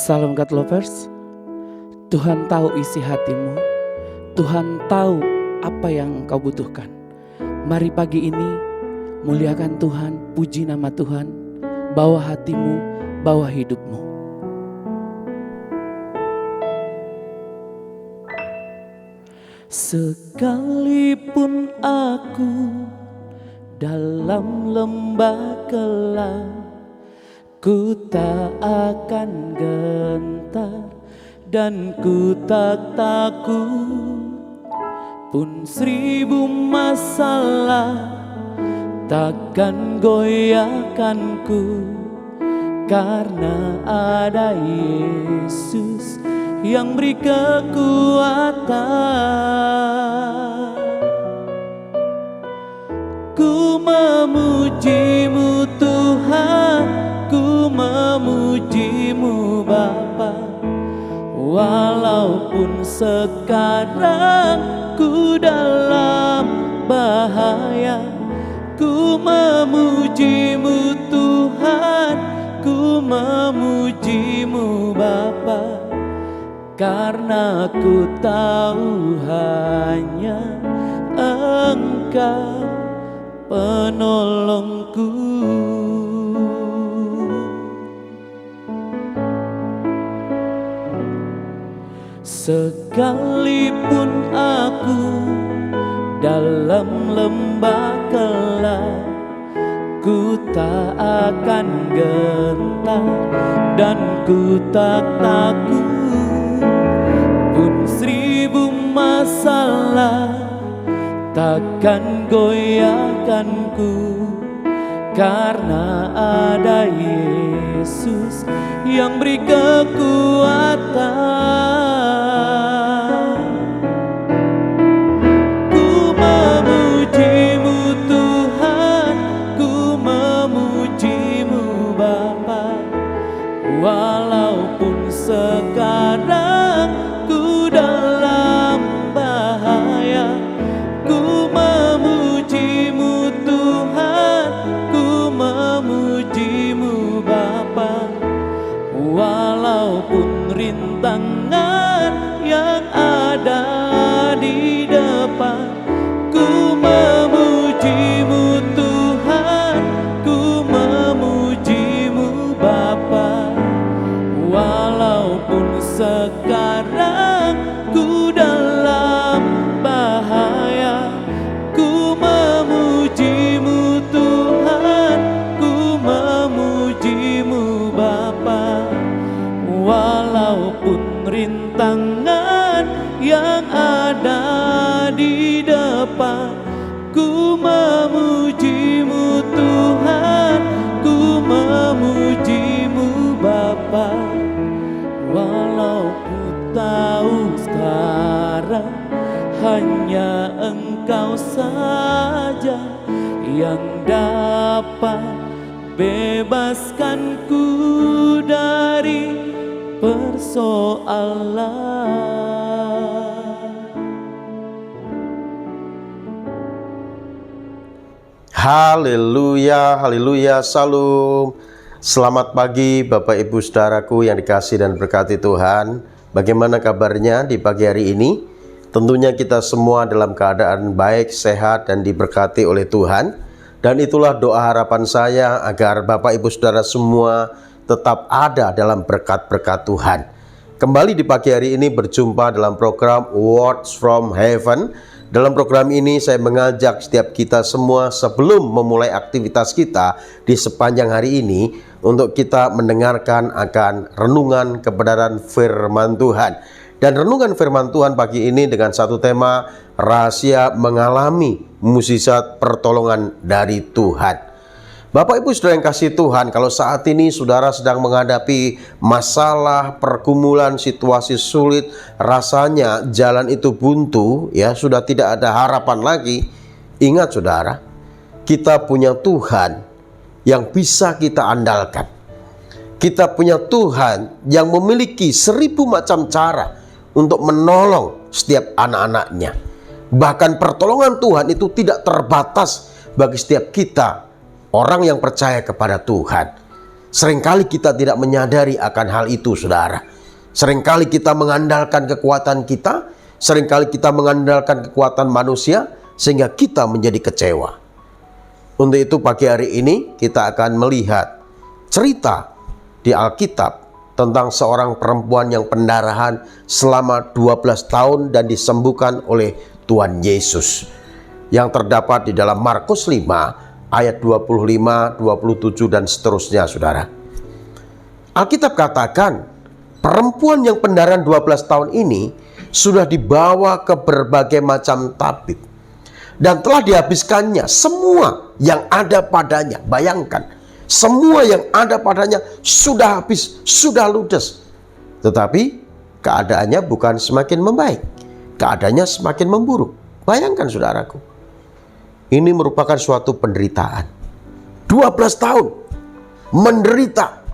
Salam God Lovers. Tuhan tahu isi hatimu. Tuhan tahu apa yang kau butuhkan. Mari pagi ini muliakan Tuhan, puji nama Tuhan. Bawa hatimu, bawa hidupmu. Sekalipun aku dalam lembah gelap, ku tak akan gentar dan ku tak takut. Pun 1000 masalah takkan goyahkanku, karena ada Yesus yang beri kekuatan. Ku memujimu Tuhan, ku memujimu Bapa, walaupun sekarang ku dalam bahaya. Ku memujimu Tuhan, ku memujimu Bapa, karena ku tahu hanya Engkau penolongku. Sekalipun aku dalam lembah gelap, ku tak akan gentar dan ku tak takut. Pun 1000 masalah takkan goyahkanku, karena ada Yesus yang beri kekuatan. Ku memujimu Tuhan, ku memujimu Bapa, walaupun sekarang ku dalam bahaya. Ku memujimu Tuhan, ku memujimu Bapa, walaupun rintangan yang ada di depan. Ku memujimu Tuhan, ku memujimu Bapa, walaupun sekarang ku dalam bahaya. Ku memujimu Tuhan, ku memujimu Bapa, walaupun rintangan yang ada di depan. Ku memujimu Tuhan, ku memujimu Bapa, walau ku tahu sekarang hanya Engkau saja yang dapat bebaskanku dari persoalan. Haleluya, haleluya, salam. Selamat pagi Bapak Ibu Saudaraku yang dikasihi dan berkati Tuhan. Bagaimana kabarnya di pagi hari ini? Tentunya kita semua dalam keadaan baik, sehat, dan diberkati oleh Tuhan. Dan itulah doa harapan saya agar Bapak Ibu Saudara semua tetap ada dalam berkat-berkat Tuhan. Kembali di pagi hari ini berjumpa dalam program Words from Heaven. Dalam program ini saya mengajak setiap kita semua sebelum memulai aktivitas kita di sepanjang hari ini untuk kita mendengarkan akan renungan kebenaran firman Tuhan. Dan renungan firman Tuhan pagi ini dengan satu tema, rahasia mengalami mukjizat pertolongan dari Tuhan. Bapak Ibu Saudara yang kasih Tuhan, kalau saat ini saudara sedang menghadapi masalah, pergumulan, situasi sulit, rasanya jalan itu buntu, ya sudah tidak ada harapan lagi. Ingat saudara, kita punya Tuhan yang bisa kita andalkan. Kita punya Tuhan yang memiliki 1000 macam cara untuk menolong setiap anak-anaknya. Bahkan pertolongan Tuhan itu tidak terbatas bagi setiap kita, orang yang percaya kepada Tuhan. Seringkali kita tidak menyadari akan hal itu, saudara. Seringkali kita mengandalkan kekuatan kita, seringkali kita mengandalkan kekuatan manusia, sehingga kita menjadi kecewa. Untuk itu pagi hari ini kita akan melihat cerita di Alkitab tentang seorang perempuan yang pendarahan selama 12 tahun dan disembuhkan oleh Tuhan Yesus. Yang terdapat di dalam Markus 5 ayat 25, 27 dan seterusnya, saudara. Alkitab katakan perempuan yang pendarahan 12 tahun ini sudah dibawa ke berbagai macam tabib dan telah dihabiskannya semua yang ada padanya. Bayangkan, semua yang ada padanya sudah habis, sudah ludes. Tetapi keadaannya bukan semakin membaik, keadaannya semakin memburuk. Bayangkan, saudaraku, ini merupakan suatu penderitaan. 12 tahun menderita.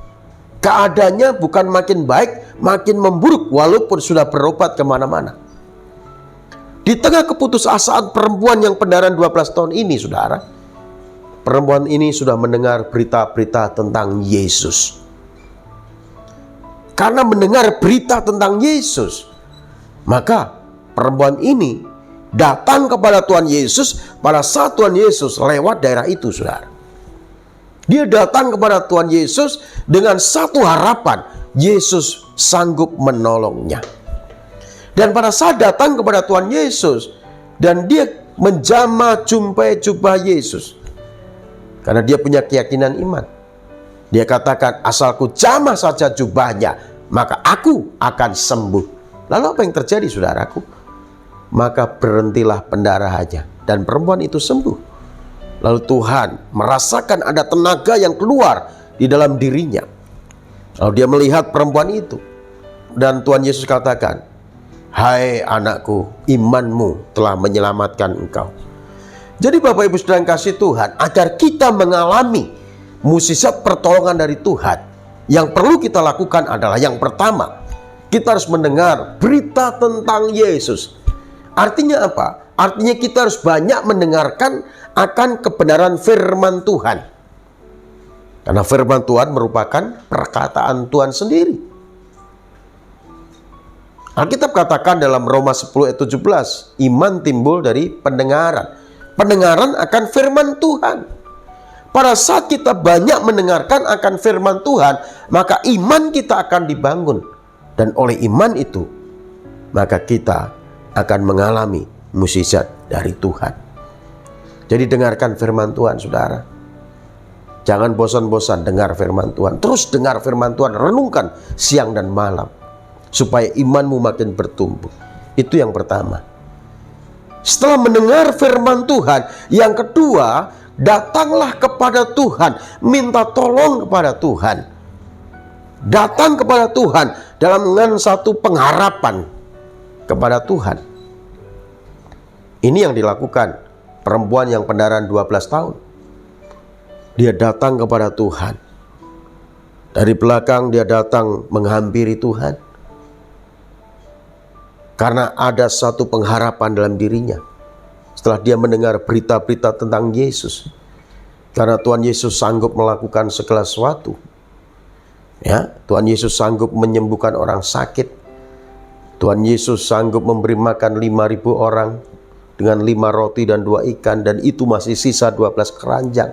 Keadaannya bukan makin baik, makin memburuk walaupun sudah berobat kemana-mana. Di tengah keputusasaan perempuan yang pendarahan 12 tahun ini, saudara, perempuan ini sudah mendengar berita-berita tentang Yesus. Karena mendengar berita tentang Yesus, maka perempuan ini datang kepada Tuhan Yesus pada saat Tuhan Yesus lewat daerah itu, saudara. Dia datang kepada Tuhan Yesus dengan satu harapan, Yesus sanggup menolongnya. Dan pada saat datang kepada Tuhan Yesus dan dia menjamah jubah Yesus, karena dia punya keyakinan iman, dia katakan, asalku jamah saja jubahnya, maka aku akan sembuh. Lalu apa yang terjadi, saudaraku? Maka berhentilah pendarahannya dan perempuan itu sembuh. Lalu Tuhan merasakan ada tenaga yang keluar di dalam dirinya. Lalu dia melihat perempuan itu. Dan Tuhan Yesus katakan, hai anakku, imanmu telah menyelamatkan engkau. Jadi Bapak Ibu Saudara yang kasih Tuhan, agar kita mengalami mukjizat pertolongan dari Tuhan, yang perlu kita lakukan adalah yang pertama, kita harus mendengar berita tentang Yesus. Artinya apa? Artinya kita harus banyak mendengarkan akan kebenaran firman Tuhan. Karena firman Tuhan merupakan perkataan Tuhan sendiri. Alkitab katakan dalam Roma 10 ayat 17, iman timbul dari pendengaran. Pendengaran akan firman Tuhan. Pada saat kita banyak mendengarkan akan firman Tuhan, maka iman kita akan dibangun. Dan oleh iman itu, maka kita akan mengalami mukjizat dari Tuhan. Jadi dengarkan firman Tuhan, saudara. Jangan bosan-bosan dengar firman Tuhan. Terus dengar firman Tuhan, renungkan siang dan malam, supaya imanmu makin bertumbuh. Itu yang pertama. Setelah mendengar firman Tuhan, yang kedua, datanglah kepada Tuhan, minta tolong kepada Tuhan. Datang kepada Tuhan dengan satu pengharapan kepada Tuhan. Ini yang dilakukan perempuan yang pendarahan 12 tahun. Dia datang kepada Tuhan. Dari belakang dia datang menghampiri Tuhan. Karena ada satu pengharapan dalam dirinya. Setelah dia mendengar berita-berita tentang Yesus. Karena Tuhan Yesus sanggup melakukan segala sesuatu. Ya, Tuhan Yesus sanggup menyembuhkan orang sakit. Tuhan Yesus sanggup memberi makan 5.000 orang dengan 5 roti dan 2 ikan, dan itu masih sisa 12 keranjang.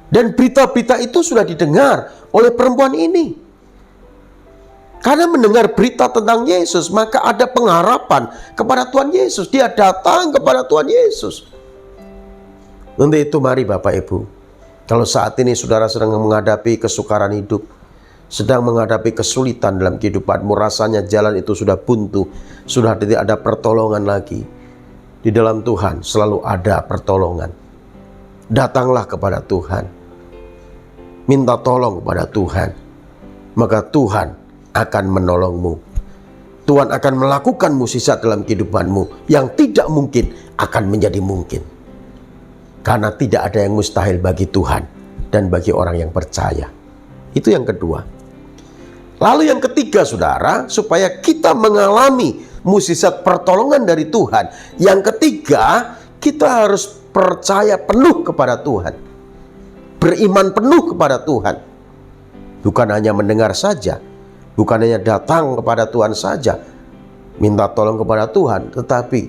Dan berita-berita itu sudah didengar oleh perempuan ini. Karena mendengar berita tentang Yesus, maka ada pengharapan kepada Tuhan Yesus. Dia datang kepada Tuhan Yesus. Untuk itu mari Bapak Ibu, kalau saat ini saudara sedang menghadapi kesukaran hidup, sedang menghadapi kesulitan dalam kehidupanmu, rasanya jalan itu sudah buntu, sudah tidak ada pertolongan lagi. Di dalam Tuhan selalu ada pertolongan. Datanglah kepada Tuhan, minta tolong kepada Tuhan, maka Tuhan akan menolongmu. Tuhan akan melakukan mukjizat dalam kehidupanmu yang tidak mungkin akan menjadi mungkin. Karena tidak ada yang mustahil bagi Tuhan dan bagi orang yang percaya. Itu yang kedua. Lalu yang ketiga, saudara, supaya kita mengalami mukjizat pertolongan dari Tuhan, yang ketiga, kita harus percaya penuh kepada Tuhan, beriman penuh kepada Tuhan. Bukan hanya mendengar saja, bukan hanya datang kepada Tuhan saja, minta tolong kepada Tuhan, tetapi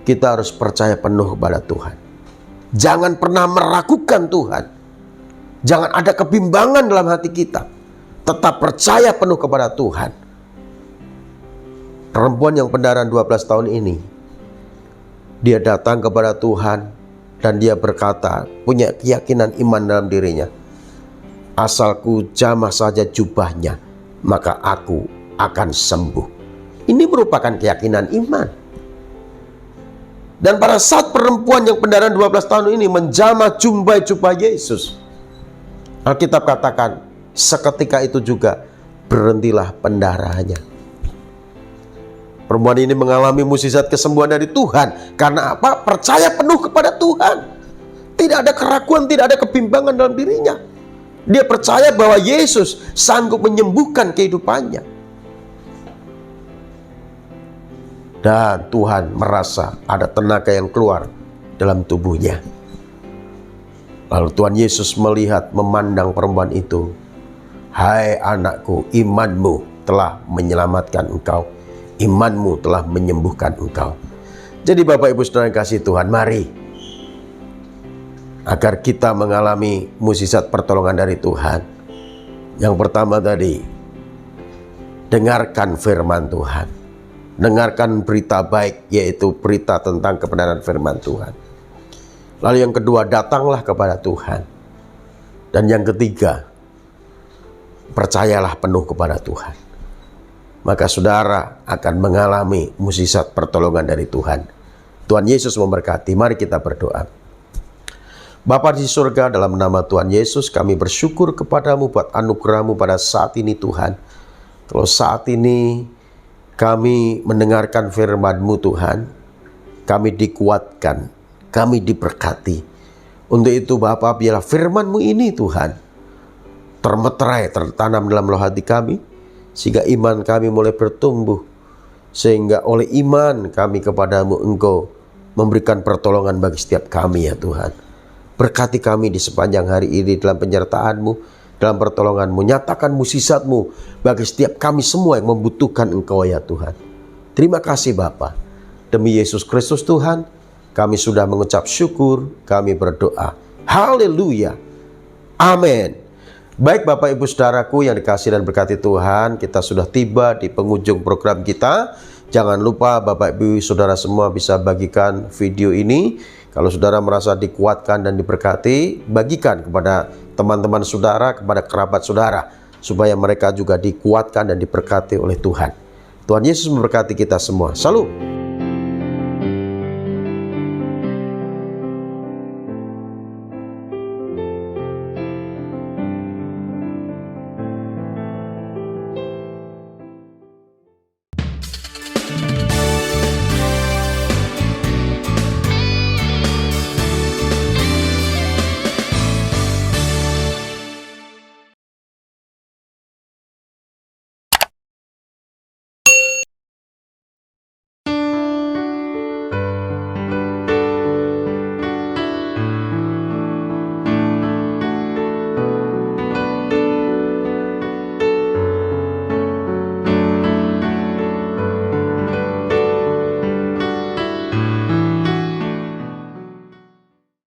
kita harus percaya penuh kepada Tuhan. Jangan pernah meragukan Tuhan. Jangan ada kebimbangan dalam hati kita. Tetap percaya penuh kepada Tuhan. Perempuan yang pendarahan 12 tahun ini, dia datang kepada Tuhan dan dia berkata, punya keyakinan iman dalam dirinya. Asalku jamah saja jubahnya, maka aku akan sembuh. Ini merupakan keyakinan iman. Dan pada saat perempuan yang pendarahan 12 tahun ini menjamah jubah Yesus, Alkitab katakan, seketika itu juga berhentilah pendarahannya. Perempuan ini mengalami mukjizat kesembuhan dari Tuhan. Karena apa? Percaya penuh kepada Tuhan. Tidak ada keraguan, tidak ada kebimbangan dalam dirinya. Dia percaya bahwa Yesus sanggup menyembuhkan kehidupannya. Dan Tuhan merasa ada tenaga yang keluar dalam tubuhnya. Lalu Tuhan Yesus melihat, memandang perempuan itu. Hai anakku, imanmu telah menyelamatkan engkau. Imanmu telah menyembuhkan engkau. Jadi Bapak Ibu Saudara yang kasih Tuhan, mari agar kita mengalami mukjizat pertolongan dari Tuhan. Yang pertama tadi, dengarkan firman Tuhan. Dengarkan berita baik, yaitu berita tentang kebenaran firman Tuhan. Lalu yang kedua, datanglah kepada Tuhan. Dan yang ketiga, percayalah penuh kepada Tuhan. Maka saudara akan mengalami mukjizat pertolongan dari Tuhan. Tuhan Yesus memberkati. Mari kita berdoa. Bapa di surga, dalam nama Tuhan Yesus kami bersyukur kepadamu buat anugerah-Mu pada saat ini Tuhan. Kalau saat ini kami mendengarkan firman-Mu Tuhan, kami dikuatkan, kami diberkati. Untuk itu Bapa, biarlah firman-Mu ini Tuhan termeterai, tertanam dalam roh hati kami, sehingga iman kami mulai bertumbuh. Sehingga oleh iman kami kepadamu Engkau memberikan pertolongan bagi setiap kami ya Tuhan. Berkati kami di sepanjang hari ini dalam penyertaan-Mu, dalam pertolongan-Mu. Nyatakan mukjizat-Mu bagi setiap kami semua yang membutuhkan Engkau ya Tuhan. Terima kasih Bapa. Demi Yesus Kristus Tuhan, kami sudah mengucap syukur, kami berdoa. Haleluya. Amin. Baik Bapak Ibu Saudaraku yang dikasihi dan berkati Tuhan, kita sudah tiba di penghujung program kita. Jangan lupa Bapak Ibu Saudara semua bisa bagikan video ini. Kalau saudara merasa dikuatkan dan diberkati, bagikan kepada teman-teman saudara, kepada kerabat saudara, supaya mereka juga dikuatkan dan diberkati oleh Tuhan. Tuhan Yesus memberkati kita semua. Salam.